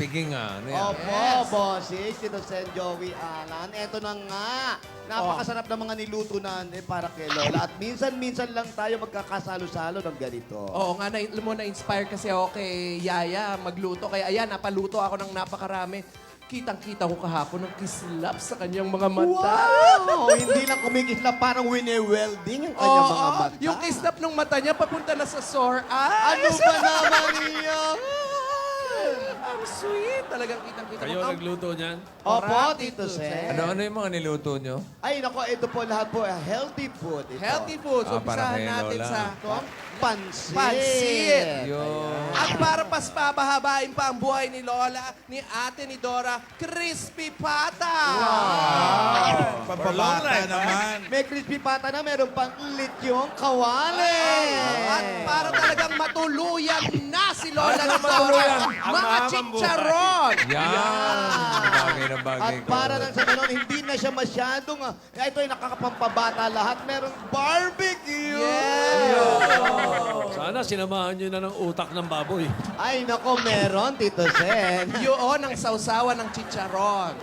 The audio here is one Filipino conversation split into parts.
piging Ano yan? Opo, bossing. Tito Sen Joey Alan. Eto na nga. Napakasarap ng mga niluto na para kay Lola. At minsan-minsan lang tayo magkakasalo-salo ng ganito. Oo nga, na-inspire kasi ako kay Yaya magluto. Kaya ayan, napaluto ako ng napakarami. Kitang-kita ko kahapon ng kislap sa kanyang mga mata. Wow! Hindi lang kumikislap, parang wine-welding ang kanyang mga Oo, mata. yung kislap ng mata niya papunta na sa sore eye. Ano ba naman niya? Ang sweet. Talagang kitang-kita Kayo ko. nagluto niyan? Opo, Correct, Tito Tito Sen. Ano yung mga niluto nyo? Ay, nako, ito po lahat po, healthy food. Ito. Healthy food. So, para umpisahan kay natin Lola. sa... Ito, pansit. Pansit. Yun. At para pas pabahabain pa ang buhay ni Lola, ni ate ni Dora, crispy pata. Pababata naman. May crispy pata na, meron pang lityong kawali. At para talagang matuluyan na si Lola Ano ni Dora, matuluyan? mga chicharon. Yan! Bagay na bagay At ko. para lang sa ganun, hindi na siya masyadong, ito ay nakakapampabata lahat. Merong barbecue. Sana sinamahan nyo na ng utak ng baboy. Ay, nako, meron, Tito Sen. Yun ang sausawan ng chicharon.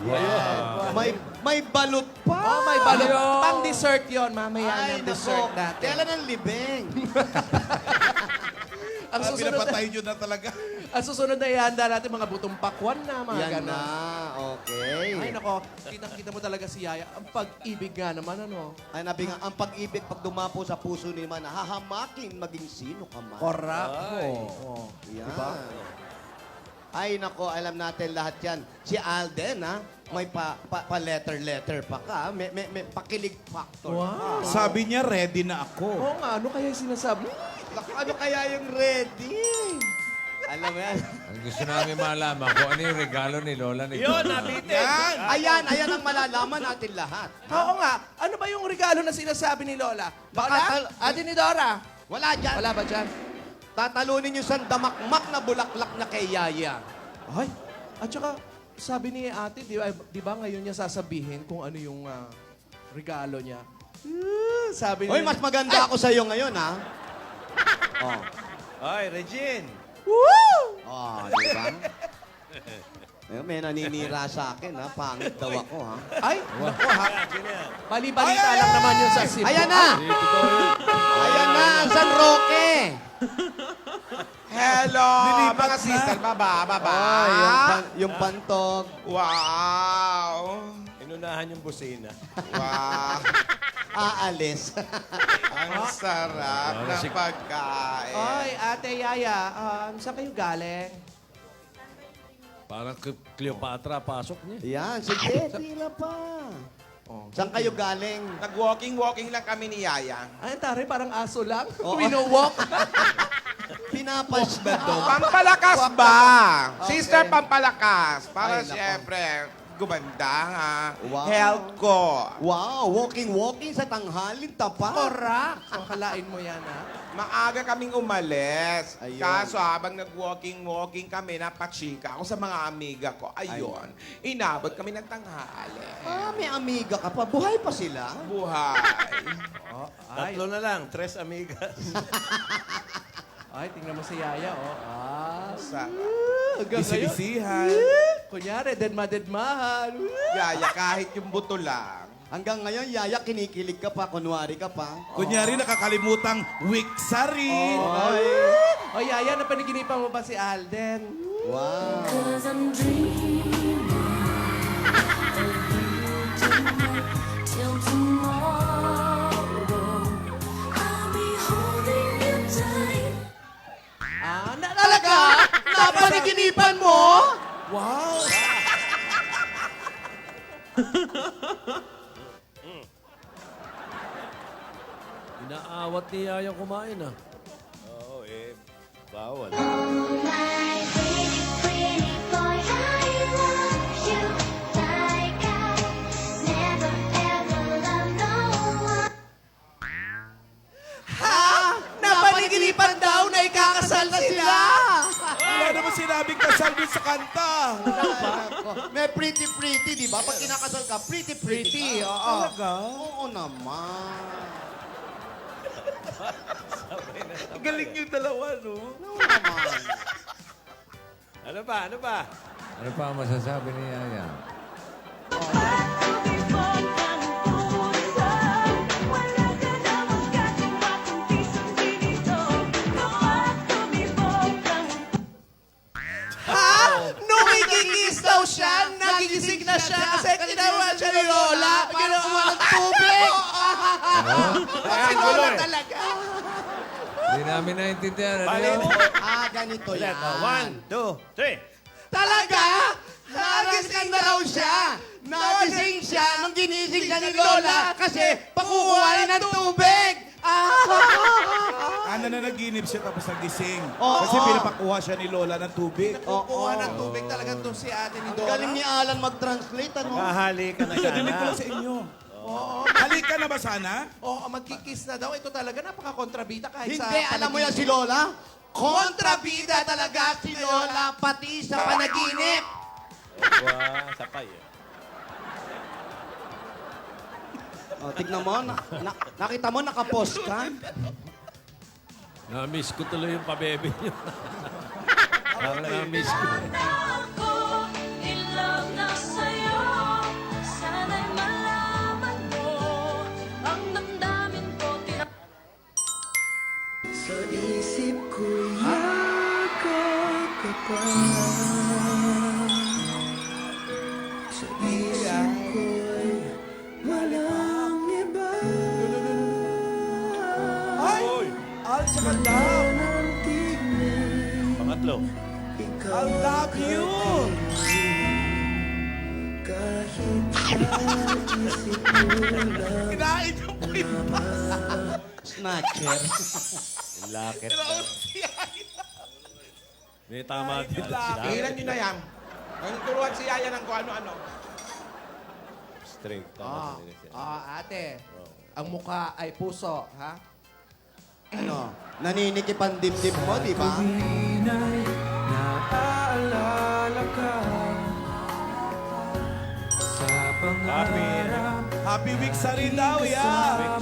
May balut pa. Oh, may balot. Ayun. Pang dessert yon mamaya Ay, ng dessert nako. natin. Kailan ang libing? Ang susunod na, Pinapatay nyo na talaga. ang susunod na ihanda natin mga butong pakwan na, mga Yan ganon. na, okay. Ay, nako, kitang-kita mo talaga si Yaya. Ang pag-ibig nga naman, ano? Ay, nabi nga, ang pag-ibig pag dumapo sa puso ni man, hahamakin maging sino ka man. Correct. Yan. Ay, nako, alam natin lahat yan. Si Alden, may pa-letter-letter pa ka. May pakilig factor Wow. ka. Sabi niya, ready na ako. Oo nga, ano kaya yung sinasabi? Naku, ano kaya yung ready? Alam mo yan? Ang gusto namin malaman kung ano yung regalo ni Lola ni Dora. Yan! Ayan ang malalaman natin lahat. Oo nga, ano ba yung regalo na sinasabi ni Lola? Baka- Lola? Ate ni Dora? Wala dyan. Wala ba dyan? Tatalunin yung sandamakmak na bulaklak na kay Yaya. Ay, at saka, sabi ni ate, di ba ngayon niya sasabihin kung ano yung regalo niya? Sabi Hoy, mas maganda ako sa'yo ngayon, ha? Oh. Ay, Regine! Woo! Oh, di ba? May naninira sa akin, ha? Pangit daw ako, ha? Ay, naku ha. Bali-balita lang naman yun sa Cebu. Ayan na! Ayan na, San Roque! Hello! Nilipat Mga na. sister, baba. Ay, yung pantog. Wow! Inunahan yung busina. Wow! Aalis. Ang sarap ng pagkain. Ay, ate Yaya, saan kayo galing? Parang Cleopatra, pasok niya. Yan, sige, tira pa. Saan kayo galing? Nag-walking lang kami ni Yaya. Ay, tari, parang aso lang. Oo. Winowalk. Pinapas ba to? Pampalakas ba? Okay. Sister, pampalakas. Para Ay, nako. siyempre, gumanda ha. Wow. Health ko. Wow, walking sa tanghalin, tapa. Correct. So, kalain mo yan, ha? Maaga kaming umalis. Ayun. Kaso habang nag-walking kami, napachika ako sa mga amiga ko. Ayun. Inabot kami ng tanghali. May amiga ka pa. Buhay pa sila? Buhay. Ay, na lang. 3 amigas. ay, tingnan mo si Yaya, oh. Sa Hanggang ngayon. bisibisihan. Kunyari, dedma-dedmahan. Yaya, kahit yung buto lang. Hanggang ngayon, Yaya, kinikilig ka pa, kunwari ka pa. Kunyari, nakakalimutang Wiksari. Ay. O Yaya, napaniginipan mo ba si Alden? Wow. Cause I'm dreaming of you tonight till tomorrow. I'll be holding you tight. Talaga? Napaniginipan mo? Wow! Inaawat ni Yaya kumain Oo, bawal. Oh my pretty, pretty boy, I love you like I never ever loved no one. Napaniginipan daw na ikakasal na sila. Wala naman sinabing kasal dun sa kanta. May pretty, di ba? Pag kinakasal ka, pretty. Pretty, ka. oo. Talaga? Oo naman. Galing yung dalawa, no? Oo naman. Ano ba? Ano pa ang masasabi ni Yaya? Nung ikikis daw siya, nagigising na siya kasi tinawa siya ni Lola para kumuha ng tubig. Si Lola talaga. Hindi namin naintindihan. Ano yun? Ganito yan. 1, 2, 3. Talaga? Nagising na raw siya. Nagising siya nung ginising siya ni Lola kasi pakukuhain ng tubig. Ano na naginip siya tapos nagising. Oo. Kasi pinapakuha siya ni Lola ng tubig. Kukuha ng tubig talaga to si ate ni Ang Dora. galing ni Alan mag-translate, ano? Kahali ka na Dinig ko lang sa inyo. Halika na ba sana? Oo, magkikis na daw. Ito talaga napaka-kontrabida kahit sa Hindi, alam mo yan si Lola? Kontrabida talaga si Lola, pati sa panaginip. Wow, sapay eh. Tignan mo, nakita mo, nakapost ka. Na-miss ko tuloy yung pabebe niyo. Na-miss ko. Ako, in love na sa'yo. Sana'y malaman mo ang damdamin ko. Ay! Al, tsaka love. Pangatlo. I love you. Kinain yung prima. Snatcher. Lakit na. May tama din. Tigilan nyo na yan. Turuan si Yaya ng kung ano-ano. Straight. Tama din siya. Ate, ang mukha ay puso, ha? Ano? Naninikip ang dibdib mo, di ba? Happy. Happy week sa rin daw, yeah.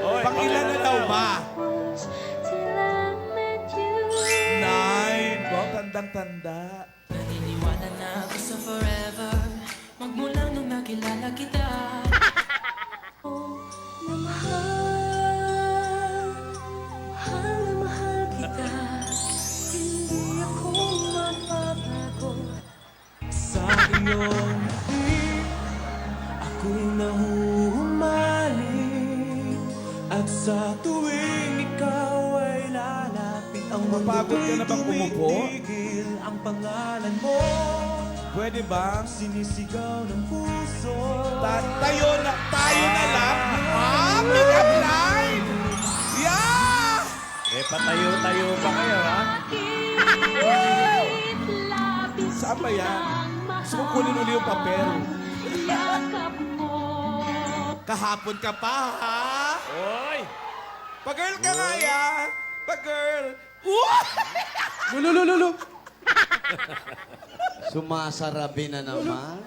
Oy, Pangilan na daw ba? Till I met you. 9. Wow, tandang-tanda. Naniniwala na ako sa forever Magmula nung nakilala kita Na mahal kita. Hindi ako mapapago. Sa iyong ngiti Ako'y nahuhumaling At sa tuwing ikaw ay lalapit Ang Mapagod ka na bang umupo? tumitigil Ang pangalan mo Pwede ba? Sinisigaw ng puso Tayo na lang. Ah, pick up line! Yeah! Eh, patayo-tayo pa kayo, ha? Saan ba yan? Gusto ko kunin uli yung papel. Kahapon ka pa, ha? Oy! Pag-girl ka nga yan. Pag-girl. Lulululu. Sumasarabi na naman.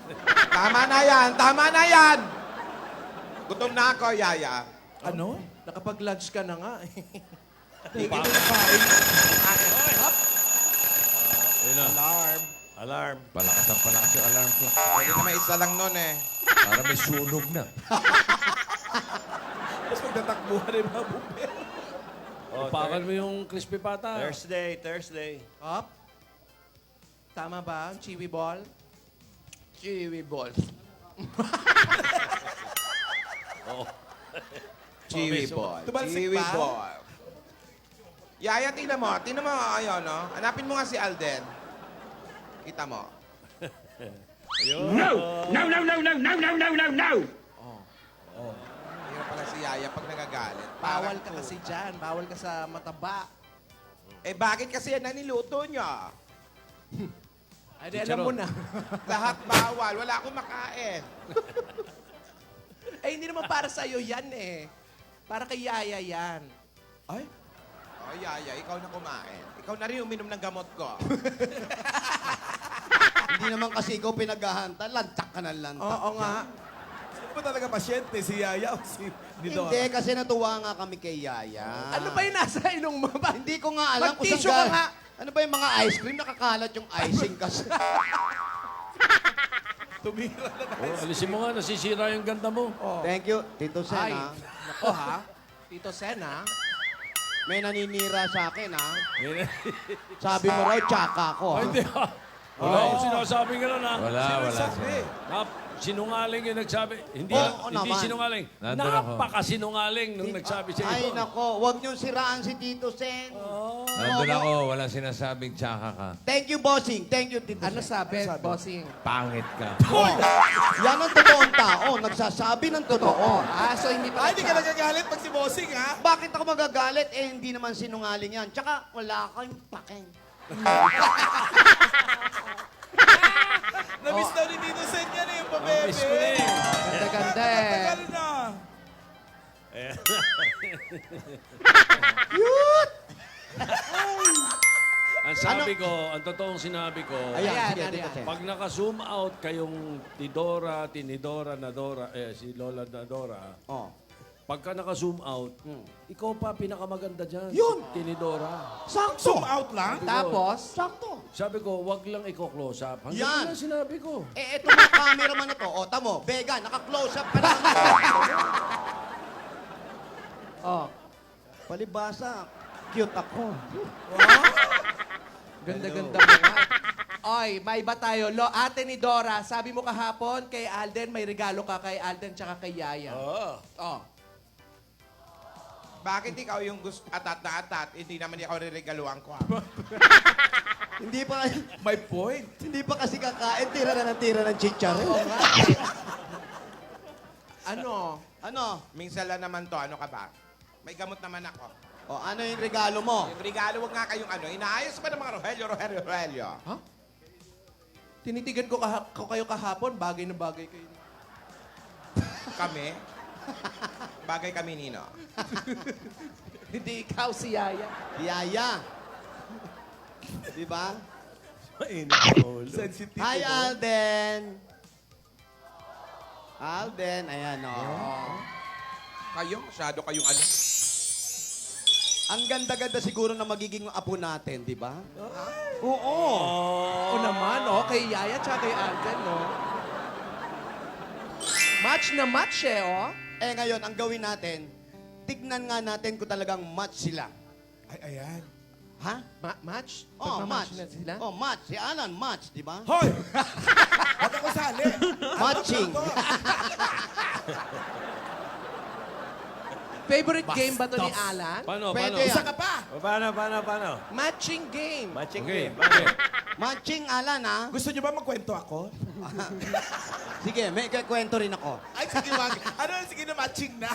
Tama na yan. Tama na yan. Gutom na ako, Yaya. Ano? Nakapag-lunch ka na nga. Tigil na kain. Ayun na. Alarm. Alarm. Palakas yung alarm ko. Pwede na may isa lang nun eh. Para may sunog na. Tapos magtatakbuhan rin mga bumper. Upakan mo yung crispy pata. Thursday. Up. Tama ba ang chiwi ball? Chiwi ball. Chiwi ball. Tumalsik Chiwi ba? ball. Yaya, tingnan mo. Tingnan mo, ayun, no? Hanapin mo nga si Alden. Kita mo. Hirap pala si Yaya pag nagagalit. Bawal Parang ka kasi dyan. Bawal ka sa mataba. Eh, bakit kasi yan ang niluto niya? Ay, di, alam mo na. Lahat bawal. Wala akong makain. Eh, hindi naman para sa'yo yan eh. Para kay Yaya yan. Ay, Oh, Yaya, ikaw na kumain. Ikaw na rin uminom ng gamot ko. Hindi naman kasi ikaw pinaghahanta. Lantak ka na lantak. Oo nga. Sino ba talaga pasyente? Si Yaya o si Nidora? Hindi, kasi natuwa nga kami kay Yaya. Ano ba yung nasa inong maba? Hindi ko nga alam kung Mag-tissue ka nga. Ano ba yung mga ice cream? Nakakalat yung icing kasi. Tumira na tayo. Oh, alisin mo nga, nasisira yung ganda mo. Thank you, Tito Sen, Ay, ha? nako ha. Tito Sen ha. May naninira sa akin, ha? Sabi mo raw, tsaka ko, ha? Ay, hindi ah. Wala akong sinasabi gano'n ah. Wala, wala. Sinungaling yung nagsabi. Hindi, Oo hindi naman. sinungaling. Nandun ako. Napakasinungaling nung nagsabi siya Ay, ito. nako, huwag niyong siraan si Tito Sen. Nandun ako, walang sinasabing tsaka ka. Thank you, bossing. Thank you, Tito Ano Sen. sabi, bossing? Pangit ka. Oh, yan ang totoong tao. Nagsasabi ng totoo. Ah, so hindi pa Ay, hindi ka nagagalit pag si Bossing, ha? Bakit ako magagalit? Eh, hindi naman sinungaling yan. Tsaka, wala kayong paking. Namiss daw ni Tito Sen yan eh, yung Oh, miss ko na pabebe. eh. Ganda-ganda eh. Tagal na. Ang sabi ko, ang totoong sinabi ko, Ayan, Ayan, sige, ayan. Tito Sen. pag naka-zoom out kayong Tinidora, Nadora, si Lola Nadora, Oh. pagka naka-zoom out, ikaw pa pinakamaganda dyan. Yun! Tinidora. Sakto. Zoom out lang? Tapos, Sakto. Sabi ko, wag lang iko-close up. Hanggang Yan. yun lang sinabi ko. Eh, eto mga cameraman na to. O, tamo, Vega, naka-close up ka na. oh, Palibasa, cute ako. ganda-ganda mo nga. Oy, may iba tayo. Ate ni Dora, sabi mo kahapon kay Alden, may regalo ka kay Alden tsaka kay Yaya. Oh. Bakit ikaw yung gusto atat na atat? Hindi naman ikaw riregaluhan ko. Hindi pa, My point. hindi pa kasi kakain, tira na ng chicharon. Oo nga. Ano? Ano? Minsan lang naman to, ano ka ba? May gamot naman ako. O, ano yung regalo mo? Yung regalo, wag nga kayong ano. Inaayos pa ng mga Rogelio. Tinitigan ko, ko kayo kahapon, bagay na bagay kayo. Kami? Bagay kami, Nino. Hindi ikaw si Yaya. Yaya. Di ba? Sensitive. Hi, Alden. Alden, ayan, o. Kayo, masyado kayong ano. Ang ganda-ganda siguro na magiging apo natin, di ba? Oo. O naman, kay Yaya tsaka kay Alden, no? Match na match eh, oh. Eh ngayon, ang gawin natin, tignan nga natin kung talagang match sila. Ay, ayan. Ha? Match? Oh, Pagmamatch match. na sila? Oh, match. Si Alan, match, di ba? Hoy! Ba't ako sali? Matching. Favorite game ba to ni Alan? Paano, Pwede paano? yan. Isa ka pa! Paano? Matching game. Matching Okay. game. Bakit? Matching, Alan, ha? Gusto niyo ba magkwento ako? Sige, may kwento rin ako. Ay, sige, wag. Ano, sige na, matching na.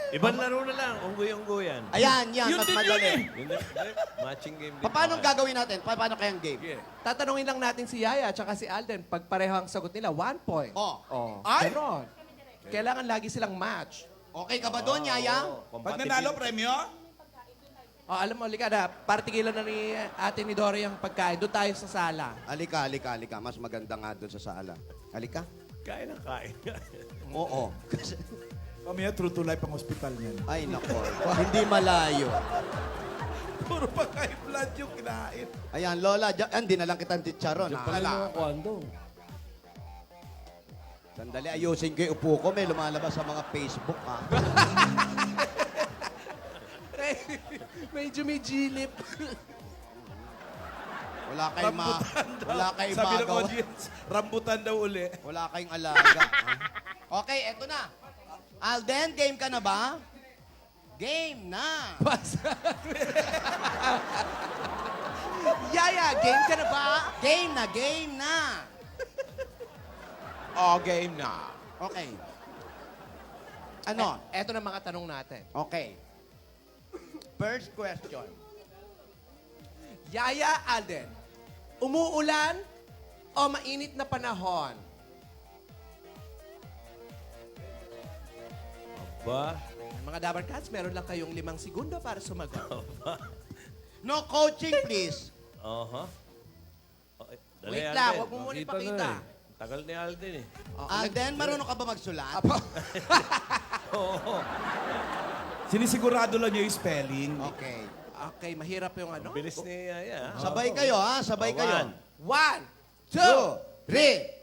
Ibang laro na lang, unggoy-unggoyan. Ayan, yan, mas madali. Matching game din. Paano gagawin natin? Paano kayang game? Tatanungin lang natin si Yaya tsaka si Alden. Pag pareho ang sagot nila, 1 point. Oh. Ay! Ganon. Kailangan lagi silang match. Okay ka ba doon, Yaya? Pag nanalo, premyo? Alam mo, lika na, partigilan na ni ate ni Dory ang pagkain. Doon tayo sa sala. Alika. Mas maganda nga doon sa sala. Alika? Kain ng kain. Oo. Kasi- Mamaya, true to life ang hospital niyan. Ay, nako. Hindi malayo. Puro pa high blood yung kinain. Ayan, Lola, hindi na lang kitang chicharon. Diyan pala yung kwando. Sandali, ayusin ko yung upo ko. May lumalabas sa mga Facebook, ha? Medyo may gilip. Wala kayong wala kayong Sabi ng magawa. audience, rambutan daw uli. Wala kayong alaga. ha? Okay, eto na. Alden, game ka na ba? Game na. Yaya, game ka na ba? Game na. Oh, game na. Okay. Ano? Eto na mga tanong natin. Okay. First question. Yaya, Alden, umuulan o mainit na panahon? Ba? Mga Dabar Cats, meron lang kayong 5 segundo para sumagot. No coaching, please. Okay. Dali, Wait Alden. lang, huwag mo muna Makita ipakita. na eh. Tagal ni Alden eh. Alden, marunong ka ba magsulat? Sinisigurado lang niyo yung spelling. Okay. Okay, mahirap yung ano. Bilis ni Yaya. ha? Sabay kayo, ha? Sabay kayo. 1, 2, 2, 3.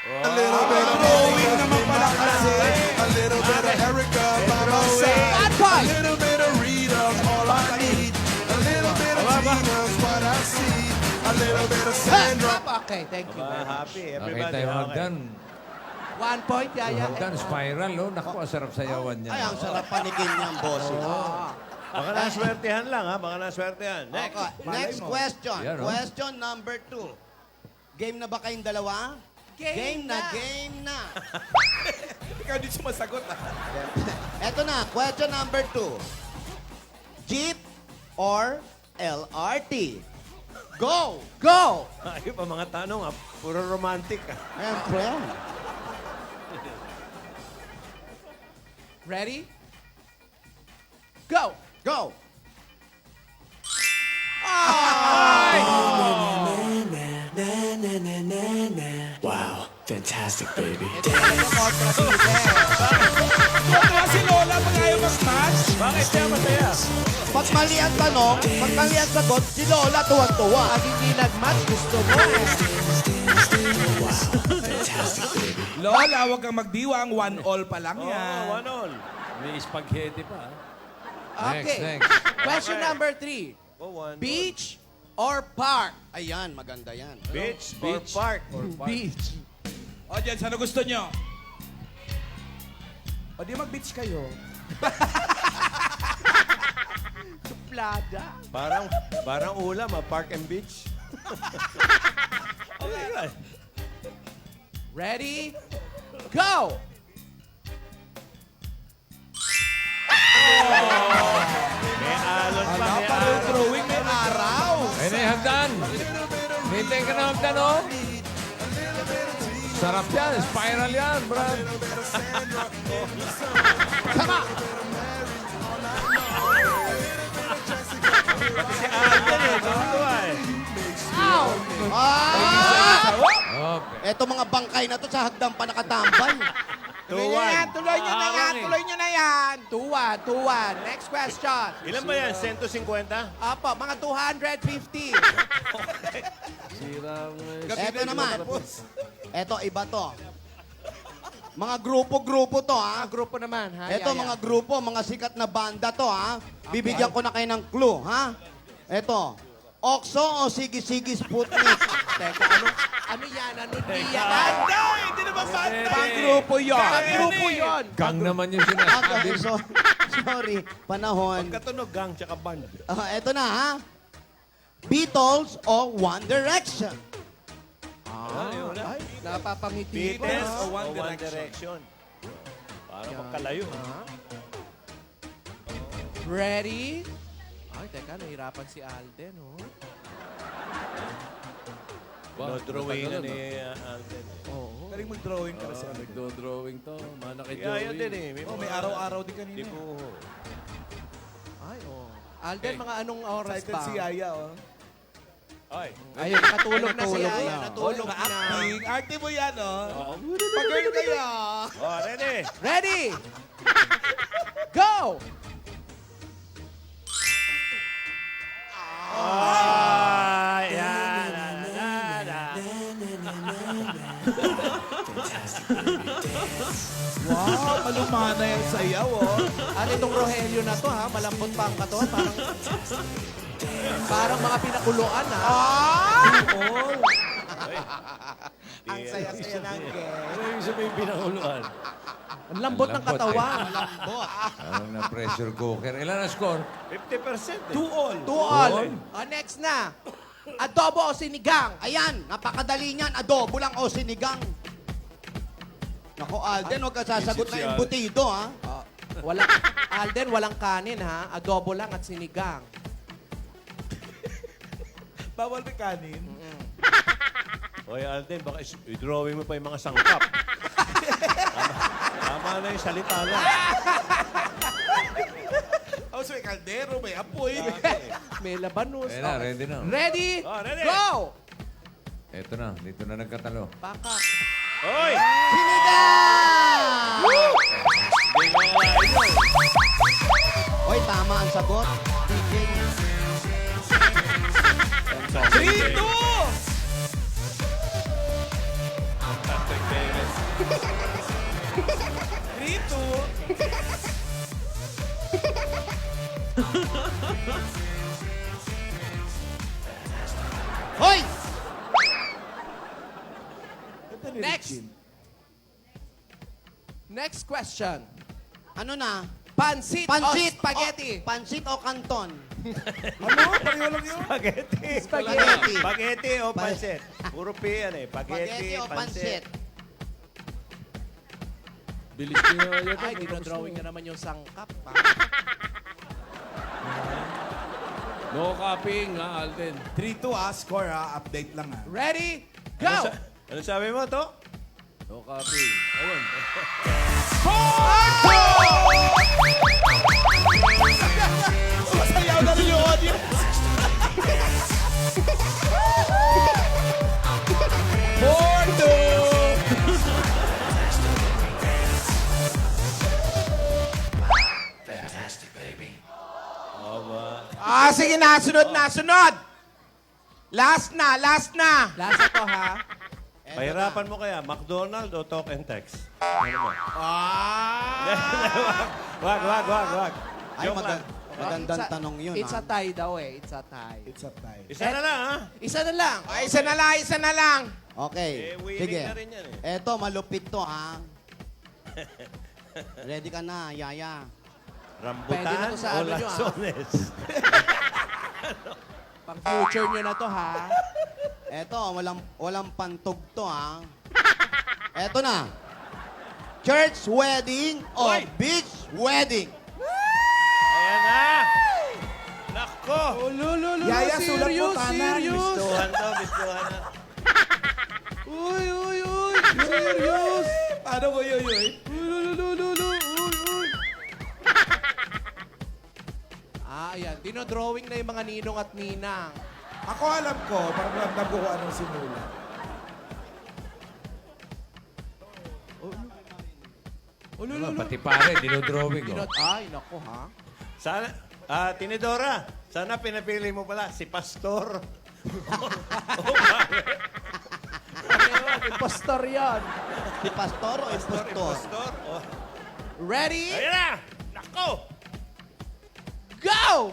A little bit of Boeing naman pala kasi. A little bit of Erica by my side. Bad boy! A little bit of Rita's all I need. A little bit of Tina's what I see. A little bit of Sandra. Okay, thank you. Aba, happy. Nakita Everybody. yung Okay. hagdan. 1 point, Yaya. Hagdan, spiral, oh. Naku, ang sarap sayawan niya. Ay, ang sarap panikin niyang boses. Baka naswertehan lang ha. Baka naswertehan. Next. Okay, next question. Yan, oh. Question number 2. Game na ba kayong dalawa? Game na. Game na. Ikaw di sumasagot ah. Eto na, question number 2. Jeep or LRT? Go! Go! Ayun pa mga tanong ha. Puro romantic ha. Siyempre. Ready? Go! Go! Wow, fantastic, baby. Ito yung kontrabida. Tuwa si Lola pag ayaw mag-match. Bakit siya masaya? Pag mali ang tanong, pag mali ang sagot, si Lola tuwan-tuwa. Pag hindi nag-match, gusto mo eh. Fantastic, baby. Lola, huwag kang magdiwang. 1-all pa lang Oo, yan. 1-all. May spaghetti pa. Okay. Next. Question number 3. Oh, 1-all. Beach or park? Ayan, maganda yan. Beach or park? Beach. O, dyan, saan gusto nyo? O, di mag-beach kayo. Suplada. Parang ulam ha. Park and beach. Okay, good. Ready? Go! May alon pa. May Parang alon. drawing may araw. Ayun na yung hagdan. Hintay ka na hagdan, oh. Sarap yan. Spiral yan, Brad. Si Alden eh. Tuwa eh. Ah! Okay. Eto mga bangkay na to sa hagdan pa nakatambay. 2-1. Tuloy nyo na yan, tuloy nyo na yan. 2-1. Next question. Ilan ba yan? 150? Apo, mga 250. Sirang... Eto naman. Eto, iba to. Mga grupo-grupo to, ha? Mga grupo naman, ha? Eto, Yaya? mga grupo, mga sikat na banda to, ha? Bibigyan ko na kayo ng clue, ha? Eto, Oxo o Sigi-Sigi Sputnik? Teka, ano yan? Ano di yan? Ay, hindi naman banda. Pang-grupo yun. Pang-grupo yun. Gang naman yung sinasabi. Sorry, panahon. Pagkatunog, gang tsaka band. Eto na, ha? Beatles o One Direction? Ay, napapangiti ko. Beatles no? o One Direction? Para magkalayo. Ready? Ay, teka, nahirapan si Alden, oh. No drawing na ni Alden. Oo. Galing mag-drawing ka kasi. Nagdo-drawing to. Mana kay Yeah, Joey. yun din eh. Oh, may araw-araw din kanina. Di po. Ay, oh. Alden, mga anong oras Excited ba? si Yaya, oh. Ay. Ayun, nakatulog na si Natulog Yaya. na. Natulog na. Acting. Acting mo yan, oh. Pag-girl kayo. Oh, ready? Ready? Go! Ay, yan. Wow, malumana yung sayaw, oh. At itong Rogelio na to, ha? Malambot pa ang katawan. Parang mga pinakuluan, ha? Ang saya-saya ng game. Ano yung sabihin pinakuluan? Ang lambot ng Lambot, katawan. Parang na pressure cooker. Ilan ang score? 50% eh. 2-all. 2-all. Next na. Adobo o sinigang? Ayan, napakadali niyan. Adobo lang o sinigang. Nako, Alden, huwag ka sasagot na embutido, ha? Walang, Alden, walang kanin, ha? Adobo lang at sinigang. Bawal may kanin. Hoy, Alden, baka i-drawing mo pa yung mga sangkap. Tama Tama na yung salita lang. Oh, so may kaldero, may apoy. May labanos. Ayan na, Okay. ready na. Ready? Oh, ready. Go! Ito na, dito na nagkatalo. Pakak. Hoy! Sinigang! Hindi ko kakain yun. Oy, tama ang sagot. DJ. 3-2. Hoy! Next. Next question. Ano na? Pansit, Pansit o spaghetti? Pansit o kanton? Ano? Pareho lang yun. Spaghetti. Spaghetti. Spaghetti o pansit. Puro P yan eh. Spaghetti o pansit? Bilis niyo yan. Ay, dinodrawing na naman yung sangkap. No copying, ha, Alden. 3-2 score update lang Ready? Go! Ano sabi mo to? No copying. Ayun. Masayaw na rin yung audience. 4-2. Fantastic, baby. Sige na, sunod na, sunod. Last na. Last na to, ha? Pahirapan mo kaya, McDonald o Talk and Text? Ano mo? Wag. Ay, Joke lang. magandang tanong yun, It's a ha? tie daw eh. It's a tie. It's a tie. Isa na lang, ha? Isa na lang. Ay, isa na lang. Okay. Eh, winning Sige. na rin yan eh. Eto, malupit to, ha? Ready ka na, Yaya. Rambutan Pwede na to sa o ano nyo, ah. lansones? Pang future nyo na to, ha? Eto, walang pantog to, ha? Eto na. Church wedding o Hoy! beach wedding? Ayan na! Nako! Yaya, sulat mo, tanan. Bistuhan to, bistuhan na. Uy! Serious! Paano mo yun? Ayan. Dinodrawing na yung mga ninong at ninang. Ako alam ko, parang ramdam ko kung anong simula. Pati pare, dinodrawing. Oh. Ay, nako, ha? Sana, Tinidora, sana pinapili mo pala si Pastor. Impostor yan. Si pastor o impostor? Pastor. Oh. Ready? Ayan na! Nako! Go!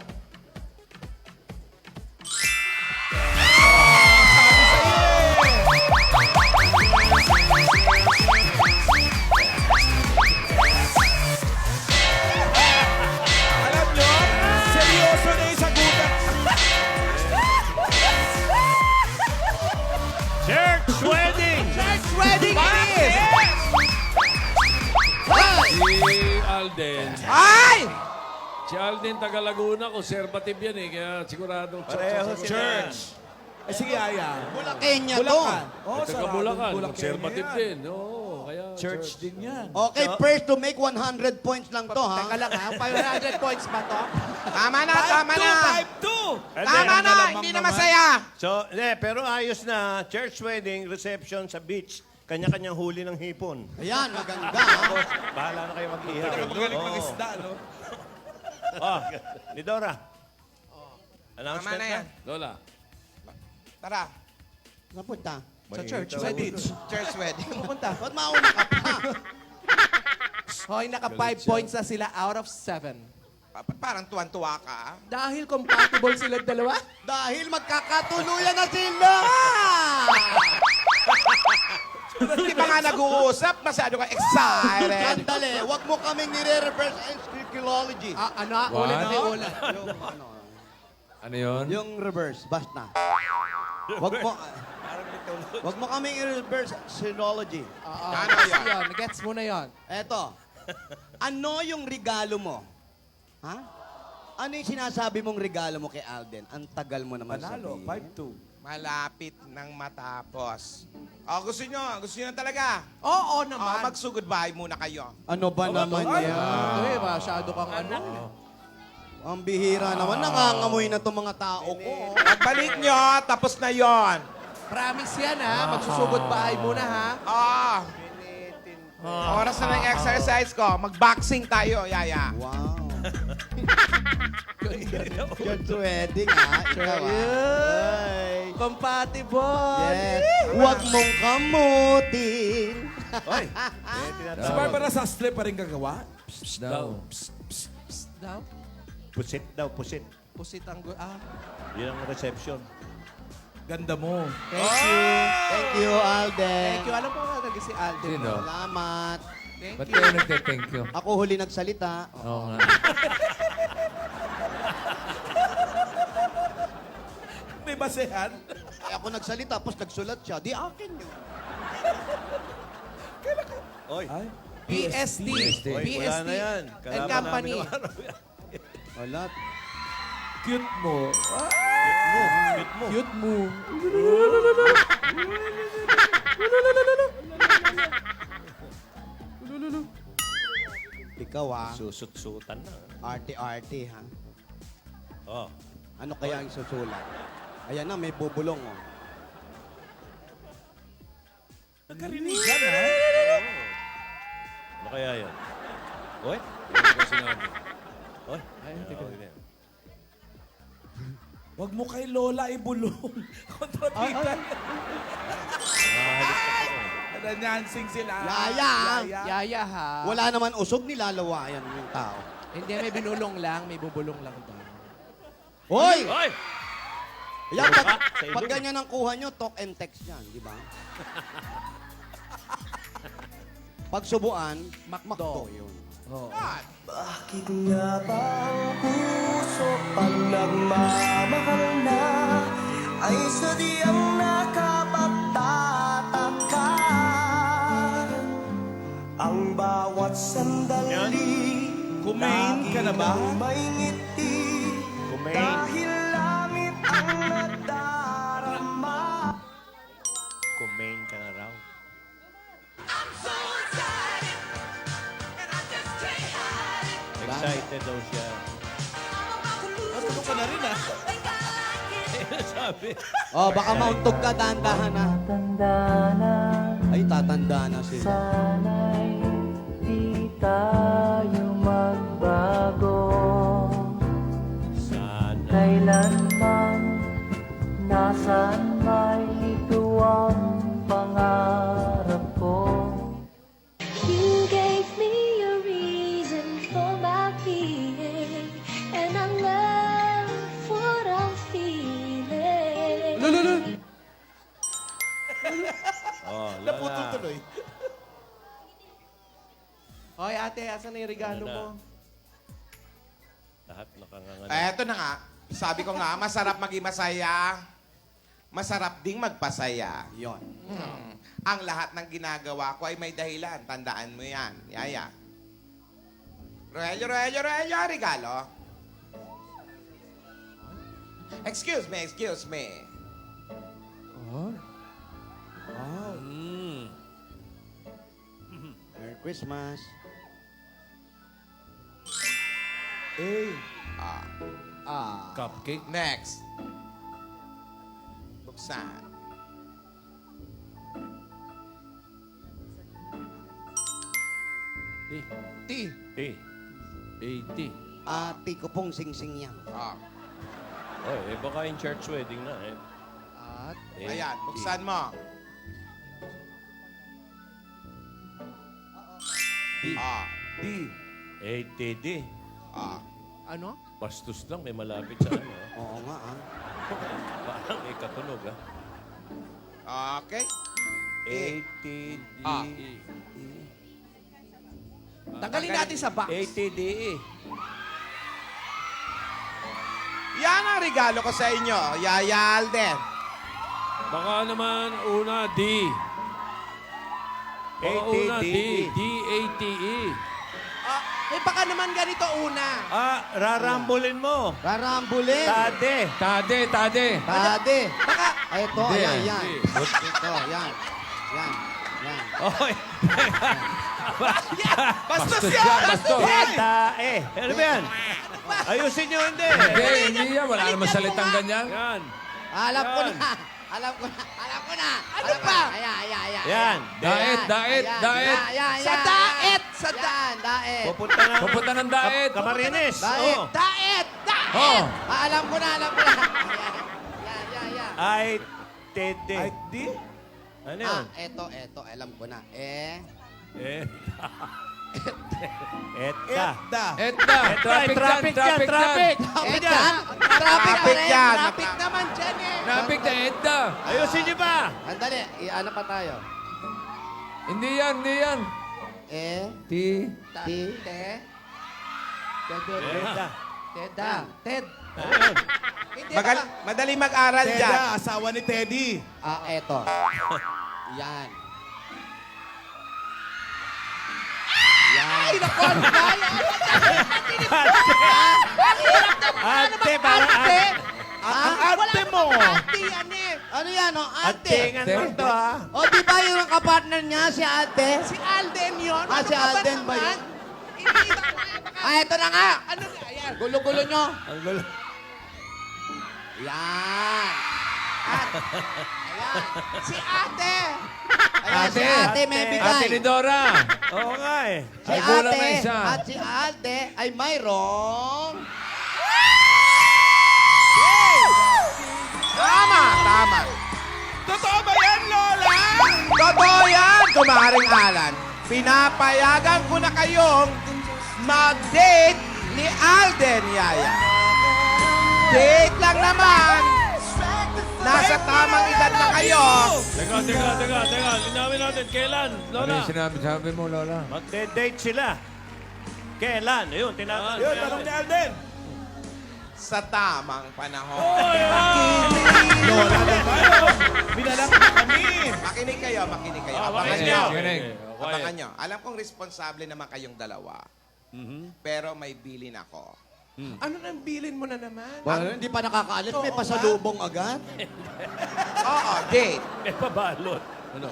Alam nyo, seryoso na yung sagutan. Church wedding! Church wedding it is! Si Alden. Ay! Si Alden, taga Laguna, conservative yan eh. Kaya siguradong Pareho sila. Church. Ay, sige, Aya. Kenya to. Bulacan. Oh, Taga sarado. Bulacan, Bulacan conservative yan. din. Oo, kaya Church din yan. Okay, first to make 100 points lang to, ha? Teka lang, ha? 500 points ba to? Tama na. 5-2. And Tama then, na, hindi na masaya. So, pero ayos na. Church wedding, reception sa beach. Kanya-kanyang huli ng hipon. Ayan, maganda, ha? Bahala na kayo mag-ihaw. Magaling Oo. mag-isda, no? Oh, ni Dora. Tama Announcement na yan. Lola. Tara. Napunta. Sa church Mainit wedding. Church wedding. Pupunta. Ba't mauna ka pa? Hoy, naka 5 points na sila out of 7. Parang tuwan-tuwa ka. Dahil compatible sila dalawa? Dahil magkakatuluyan na sila! Hindi pa nga nag-uusap. Masyado ka excited. Sandali, wag mo kaming nire-reverse encyclology. Ano? What? Ulit. Yung ano, Ano yun? yung reverse, basta. Wag mo kaming i-reverse sinology. Ano yan? Gets mo na yon. Eto, ano yung regalo mo? Ha? Ano yung sinasabi mong regalo mo kay Alden? Ang tagal mo naman Panalo, sabihin. 5-2. Malapit nang matapos. Gusto nyo na talaga. Oo naman. Mag-goodbye muna kayo. Ano ba naman yan? Ito eh, masyado kang ano. Ang bihira naman. Nangangamoy na itong mga tao ko. Pagbalik nyo, tapos na yon. Promise yan ha. Magsusugod bahay muna ha. Oras na ng exercise ko. Mag-boxing tayo, Yaya. Wow. You're wedding, ha? Ikaw, ha? Ay. Compatible. Yes. Huwag mong kamutin. Oy, Si Barbara Sastre pa rin gagawa? Daw. Psst daw. pusit daw, pusit. Pusit ang... Yun ang reception. Ganda mo. Thank you. Thank you, Alden. Thank you. Alam po nga talaga si Alden. Sino? Salamat. Thank Ba't you. kayo nagte-thank you? Ako huli nagsalita. Oo nga. May basehan? Ay, ako nagsalita, tapos nagsulat siya. Di akin yun. Oy, Ay. PSD. Oy, PSD. wala na yan. And Kalaban company. namin ng araw yan. Wala. Cute mo. Cute mo. Cute mo. Ikaw, ha? Susut-sutan na. Arte-arte, ha? Oh. Ano kaya ang susulat? Ayan na, may bubulong, oh. Nagkarinigan, ha? Ano kaya yan? Oy? Ano ba sinabi? Oy? Ay, teka. Huwag mo kay Lola ibulong. Kontrabida. Nanyansing sila. Yaya! Yaya ha. Wala naman usog, nilalawayan yung tao. Hindi, may binulong lang. May bubulong lang daw. Hoy! Oy! Yan, Sa pag ilong. ganyan ang kuha nyo, talk and text yan, di ba? Pag subuan, Macdo. yun. Bakit nga ba ang puso pag nagmamahal na ay sadyang nakapagtataka? Ang bawat sandali Kumain ka na ba? laging may ngiti Kumain. dahil langit ang nadarama. Kumain ka na raw. Excited daw siya. Natulog ka na rin, ha? Sabi. Oh, baka mauntog ka, dahan-dahan na. Tanda na Ay, tatanda na sila. sana'y di tayo magbago. Sana. Kailanman, nasaan may ito ang pangarap ko. You gave me a reason for my being, and I love what I'm feeling. Oh, Naputol tuloy. Hoy ate, asan na yung regalo Ano na? mo? Lahat nakanganga. Eto na nga. Sabi ko nga, masarap maging masaya. Masarap ding magpasaya. Yon. Ang lahat ng ginagawa ko ay may dahilan. Tandaan mo yan. Yaya. Roelio, regalo. Excuse me. Merry Christmas. Cupcake. Next. Buksan. T. Eh. 80. Ate ko pong sing-sing yan. Oy, baka in church wedding na eh. At Ayan, buksan mo. D. 80D. ano? Bastos lang, may malapit sa ano. Oo nga, ah. Parang may katunog, ah. Okay. 80D. Tanggalin natin sa box. 80D. Yan ang regalo ko sa inyo, Yaya Alden. Baka naman una D. Baka una D. D-A-T-E. Eh, baka naman ganito una. Rarambulin mo. Rarambulin. Tade. Tade. Tade. Ay, ito, Hindi, ayan, yan. hindi. Ito, yan. Yan. Yan. Oy. Bastos yan, bastos. Tae. Ano ba yan? Ayusin nyo, hindi. Hindi yan. Wala naman salitang ganyan. Yan. Alam ko Yan. na. Alam ko na. Ano pa? Ayan. Yan. Daet. Ayan. Sa daet! Sa Yan, daet. Pupunta ng daet. Camarines. Daet. Oo. Daet! Daet! Oh. Alam ko na. Yan. Ay, tete. Ay, di? Ano yun? Eto, alam ko na. Eta. Etna. Traffic dyan. Traffic. Etan? Traffic yan. Traffic naman dyan eh. Traffic na Etna. Ayusin nyo ba? Andali, ano pa tayo? Hindi yan. Ti. Ti. Eta. Teda. Ted. Ano yun? Hindi Madali mag-aral dyan. Teda, asawa ni Teddy. Eto. Yan. Ay, naku, ano ba yan? Ate, parang ate. Ang arte mo. Ate yan eh. Ano yan, o? Ate. Atingan mo to, ha? O, di ba yung kapartner niya, si ate? Si Alden yun. Ah, si Ano ka Alden ba naman? yun? Hindi ba? Eto na nga. Ano nga yan? Gulo-gulo nyo. Ang gulo. Yan. Ayan. Si ate. Ayan, si ate may bigay. Ate ni Dora. Oo nga eh. Si Ay, kulang ate na isa. at si ate ay mayroong... Tama. Totoo ba yan, Lola? Totoo yan, kumaring Alan. Pinapayagan ko na kayong mag-date ni Alden, Yaya. Date lang naman. Nasa tamang edad na kayo. Teka. Linawin natin. Kailan, Ano Lola? yung sinabi mo, Lola? Magde-date sila. Kailan? Ayun, tinatanong. Yun, tanong ni Alden. Sa tamang panahon. Lola naman. Binalang kami. Makinig kayo. makinig. Abangan Sige, nyo. sige. Abangan nyo. Alam kong responsable naman kayong dalawa. Pero may bilin ako. Ano nang bilin mo na naman? Hindi pa nakakaalis, may pasalubong agad. Oo, date. May pabalot. Ano?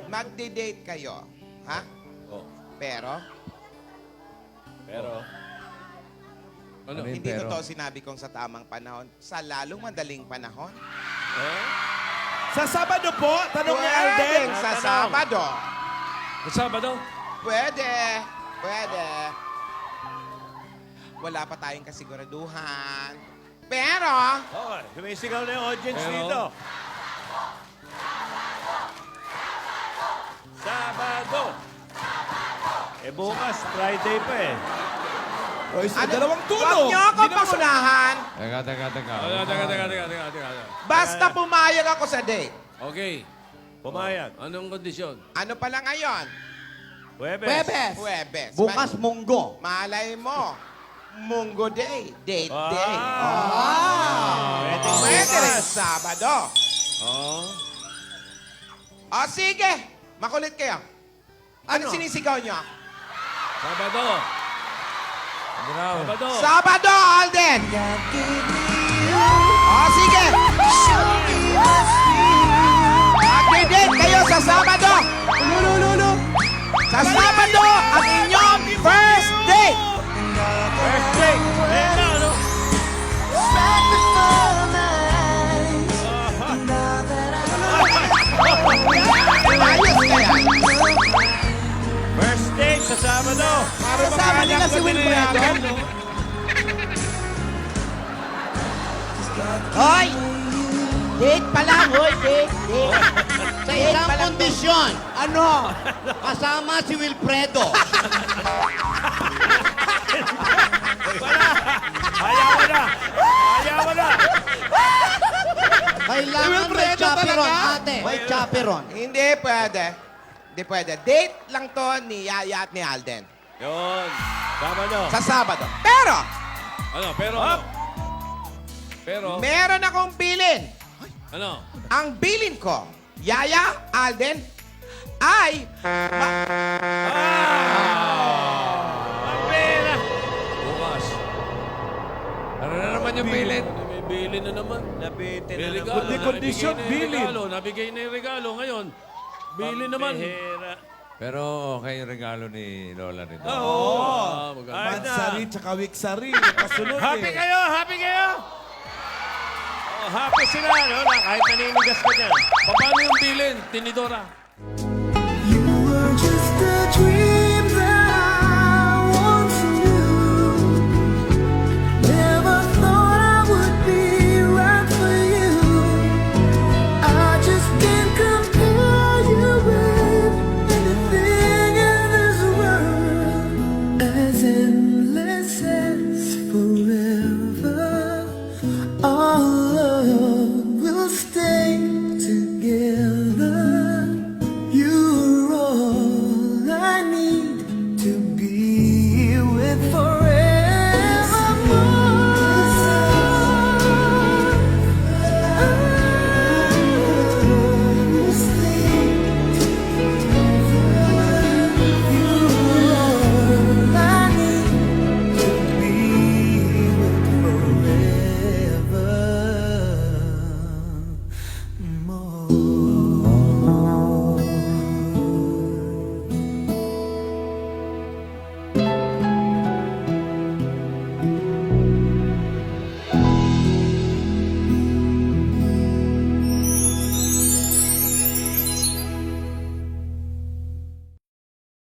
Magde-date kayo. Ha? Oh. Pero, Ano yung hindi pero? totoo sinabi kong sa tamang panahon. Sa lalong madaling panahon. Sa Sabado po, tanong ni Alden. Pwedeng sa Sabado. Sa Sabado? Pwede. Wala pa tayong kasiguraduhan. Pero, Oo, sumisigaw na yung audience Pero- dito. Sabado. Bukas, Friday pa eh. O, isa, ano, dalawang huwag tulong. niyo ako pangunahan. Teka. Teka. Basta pumayag ako sa date. Okay. Pumayag. Anong kondisyon? Ano pala ngayon? Huwebes. Huwebes. Bukas munggo. Malay mo. Munggo Day. Date Ah. day. Pwede Pwede rin Sabado. Oh. O sige, makulit kayo. Ano sinisigaw nyo? Sabado. Sabado. Sabado, Alden! O sige! Mag-date kayo sa Sabado! Sa Sabado, ang inyong first date! First date. Ayan na, ano? Ayos kaya. First date sa Sabado. Kasama nila si Wilfredo. Hoy! Date pa lang, hoy, date. Sa isang kondisyon. Ano? Kasama si Wilfredo. Ayaw na. Kailangan may chaperon, ate. May chaperon. Hindi pwede. Hindi pwede. Date lang to ni Yaya at ni Alden. Yun. Sabado. Sa Sabado. Pero, Ano? Pero... Pero... meron akong bilin. Ano? Ang bilin ko, Yaya, Alden, ay... yung bilin. May bilin na naman. Nabitin May na regalo. Good condition, Nabigay na yung bilin. regalo. Nabigay na yung regalo. Ngayon, bilin naman. Pambihira. Pero okay yung regalo ni Lola nito. Ah, maganda. Ay, Mansari tsaka Wiksari. Kasunod Happy eh. kayo! Happy kayo! Oh, happy sila, no? Kahit naninigas ka dyan. Paano yung bilin, Tinidora?